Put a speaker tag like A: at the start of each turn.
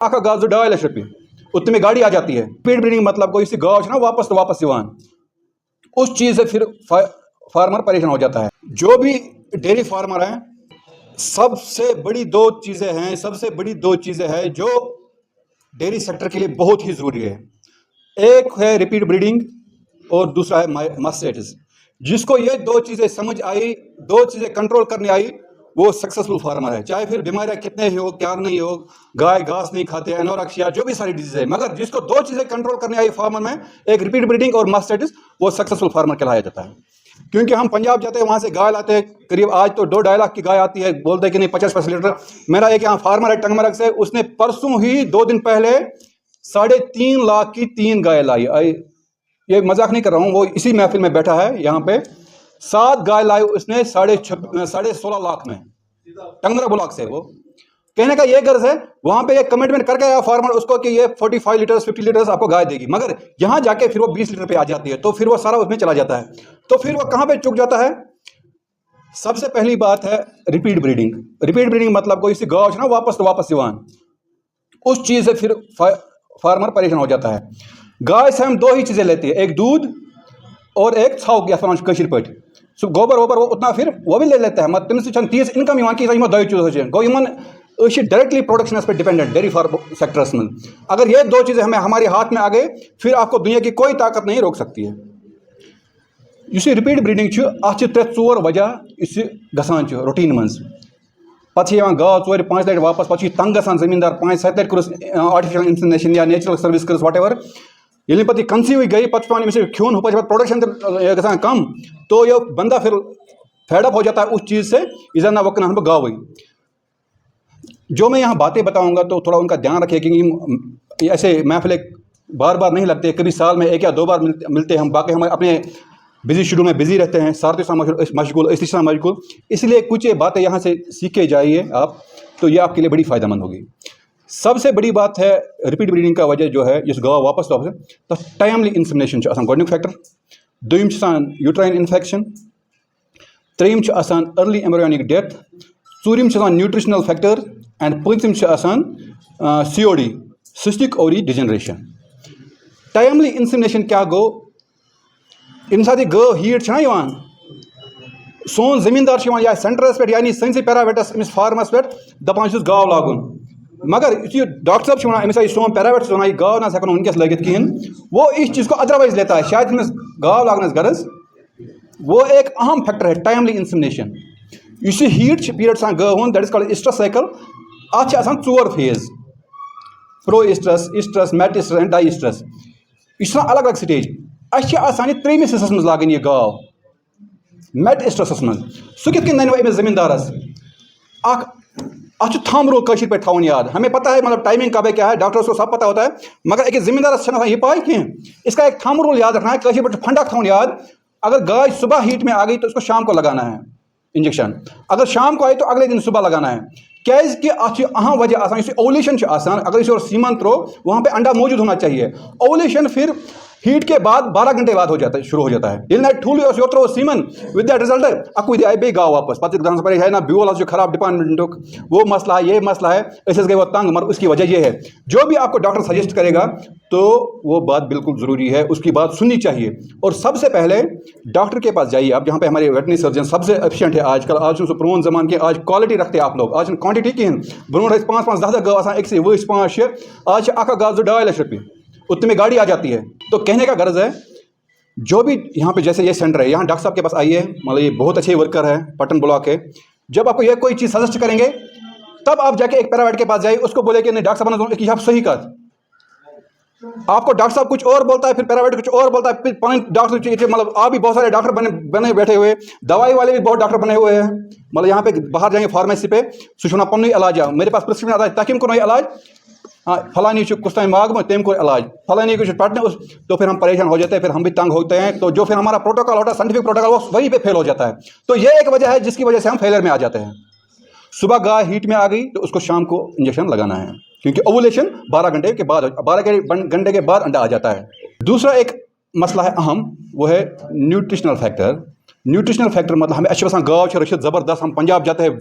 A: आखा गाज 2.5 लाख रुपये उतने में गाड़ी आ जाती है। स्पीड ब्रीडिंग मतलब कोई सी गाँव ना वापस तो वापस दीवान उस चीज़ से फिर फार्मर परेशान हो जाता है। जो भी डेयरी फार्मर हैं सबसे बड़ी दो चीज़ें हैं जो डेयरी सेक्टर के लिए बहुत ही ज़रूरी है। एक है रिपीट ब्रीडिंग और दूसरा है मास्टेटिस। जिसको ये दो चीज़ें समझ आई, दो चीज़ें कंट्रोल करने आई, वो सक्सेसफुल फार्मर है। चाहे फिर बीमारियां कितने ही हो, क्या नहीं हो, गाय घास नहीं खाते, एनोरेक्सिया, जो भी सारी डिजीज है, मगर जिसको दो चीज़ें कंट्रोल करने आई फार्मर में, एक रिपीट ब्रीडिंग और मास्टेटिस, वो सक्सेसफुल फार्मर कहलाया जाता है। क्योंकि हम पंजाब जाते हैं, वहाँ से गाय लाते हैं, करीब आज तो 2-2.5 लाख की गाय आती है, बोलते हैं कि नहीं 50 लीटर। मेरा एक यहाँ फार्मर है टंगमरग से, उसने परसों ही 2 दिन पहले 3.5 लाख की 3 गाय लाई। ये मजाक नहीं कर रहा हूँ, वो इसी महफिल में बैठा है यहाँ पे। 7 गाय लाई उसने 16.5 लाख में, टंगमरग ब्लॉक से। वो कहने का ये गर्ज है, वहां पे एक कमिटमेंट करके आया फार्मर उसको कि ये 45 लीटर्स 50 लीटर्स आपको गाय देगी, मगर यहां जाके फिर वो 20 लीटर पे आ जाती है, तो फिर वो सारा उसमें चला जाता है। तो फिर वो कहां पे चुक जाता है? सबसे पहली बात है रिपीट ब्रीडिंग। रिपीट ब्रीडिंग मतलब कोई सी गाँव ना वापस तो वापस दीवान उस चीज से फिर फार्मर परेशान हो जाता है। गाय से हम 2 ही चीजें लेते हैं, एक दूध और एक छाव कशीर पे सो गोबर वोबर वो उतना फिर वो भी ले लेता है। मत तमिस तीस इनकम की 2 चीज़ गो इन डायरेक्टली प्रोडक्शन पे डिपेंडेंट डेयरी फार्म सेक्टर्स में। अगर ये 2 चीज़ें हमें हमारे हाथ में आ गए, फिर आपको दुनिया की कोई ताकत नहीं रोक सकती है। इस रिपीट ब्रीडिंग अत 3-4 वजह इस गसान रूटीन मज पे गाव 4-5 लट वापस पे तंग गसान जमींदार 5-7 लट कर आर्टिफिशियल इंसेमिनेशन या नेचुरल सर्विस कर वट एवर ये पे कंसीव गई पे खून हो प्रोडक्शन ग कम, तो ये बंदा फिर फेडअप हो जाता है उस चीज़ से, इधर ना वक्न हम गाँव। जो मैं यहाँ बातें बताऊंगा तो थोड़ा उनका ध्यान रखिए, क्योंकि ऐसे महफिल बार बार नहीं लगते, कभी साल में 1 या 2 बार मिलते हैं हम। बाकी हम अपने बिजी शेड्यूल में बिजी रहते हैं, सारथी मशगूल, मशगूल, इसलिए कुछ बातें यहाँ से सीख के जाइए आप, तो ये आपके लिए बड़ी फ़ायदेमंद होगी। सबसे बड़ी बात है रिपीट ब्रीडिंग का वजह जो है इस गाँव वापस तो टाइमली इंसेमिनेशन गोडनिक फैक्टर, दोम यूट्राइन इन्फेक्शन, त्रेम अर्ली एम्ब्रियोनिक डेथ, चूरिम न्यूट्रिशनल फैक्टर एंड पूंचम COD cystic ovary degeneration. Timely insemination क्या गो, इन साथ गो हीट सोन जमींदार या सेंटरस पे यानी सनसी पैरावेटस अमिस फार्मस पे दपान गाव लागुन, मगर डॉक्टर साहब अमिस सोन पैरावेटस वन गाव ना हेन वनकस लगित कहें, वो इस चीज़ को अदरवाइज लेता है, शायद अमिस गाव लागनस गरज। वो एक अहम फैक्टर है टाइमली इंसेमिनेशन। इस हीट पीरियड सान गाव that is called estrus cycle, अत 4 phase, proestrus, estrus, metestrus and diestrus. यह अलग अलग स्टेज। अस 3मिस हिस्सस मज लागन यह गाव मेट इस्ट्रस मज। सह कित नन अमिस जमींदारस अत थम रूल कशीर पे थवन याद। हमें पता है मतलब टाइमिंग कब है क्या है, डॉक्टर्स को सब पता होता है, मगर एक जिम्मेदारस ये पाई कहें। इसका एक थम रूल याद रखना है, कशीर पे फंडा थवन याद। अगर गाय सुबह हीट में आ गई तो उसको शाम को लगाना है इंजेक्शन, अगर शाम को आई तो अगले दिन सुबह लगाना है। क्या कि अहम वजह ओवुलेशन अगर इस सीमन त्रो वहाँ पे अंडा मौजूद होना चाहिए। ओवुलेशन फिर हीट के बाद 12 घंटे बाद हो जाता है, शुरू हो जाता है। ये ठूल योत्रो सीमन विद दैट रिजल्ट अकु बे गाँव वापस पे है ना ब्यूल खराब डिपार्टमेंट वो मसला है, ये मसला है, ऐसे गए वो तंग, मगर उसकी वजह ये है। जो भी आपको डॉक्टर सजेस्ट करेगा तो वो बात बिल्कुल ज़रूरी है, उसकी बात सुननी चाहिए। और सबसे पहले डॉक्टर के पास जाइए आप, जहाँ पे हमारे वेटनरी सर्जन सबसे एफिशिएंट है आजकल। आज प्रोन जमान के आज क्वालिटी रखते हैं आप लोग, आज क्वांटिटी कहें। ब्रोह 5-5, 10 गाँव एक 5-6, आज अखा गाज 2.5 लाख रुपये उतने में गाड़ी आ जाती है। तो कहने का गर्ज है, जो भी यहाँ पे जैसे ये सेंटर है, यहाँ डॉक्टर साहब के पास आइए, मतलब ये बहुत अच्छे वर्कर है, पटन ब्लॉक है। जब आपको ये कोई चीज़ सजेस्ट करेंगे तब आप जाके एक पैरावेट के पास जाइए, उसको बोले कि नहीं डॉक्टर साहब ने सही कर। आपको डॉक्टर साहब कुछ और बोलता है, फिर पैरावेट कुछ और बोलता है, फिर डॉक्टर मतलब आप भी बहुत सारे डॉक्टर बने बैठे हुए, दवाई वाले भी बहुत डॉक्टर बने हुए हैं। मतलब यहाँ पे बाहर जाएंगे फार्मेसी पे सुना पन्न इलाज, मेरे पास प्रिस्क्रिप्शन आता है तकिम को इलाज, हाँ फलानी कुछ टाइम माग में तेम को इलाज, फलानी कुछ पढ़ने उस, तो फिर हम परेशान हो जाते हैं, फिर हम भी तंग होते हैं। तो जो फिर हमारा प्रोटोकॉल होता है, साइंटिफिक प्रोटोकॉल, वो वहीं पे फेल हो जाता है। तो ये एक वजह है जिसकी वजह से हम फेलियर में आ जाते हैं। सुबह गाय हीट में आ गई तो उसको शाम को इंजेक्शन लगाना है, क्योंकि ओवुलेशन 12 घंटे के बाद, 12 घंटे के बाद अंडा आ जाता है। दूसरा एक मसला है अहम, वो है न्यूट्रिशनल फैक्टर। न्यूट्रिशनल फैक्टर मतलब हमें अच्छे गाँव रशियत ज़बरदस्त, हम पंजाब जाते हैं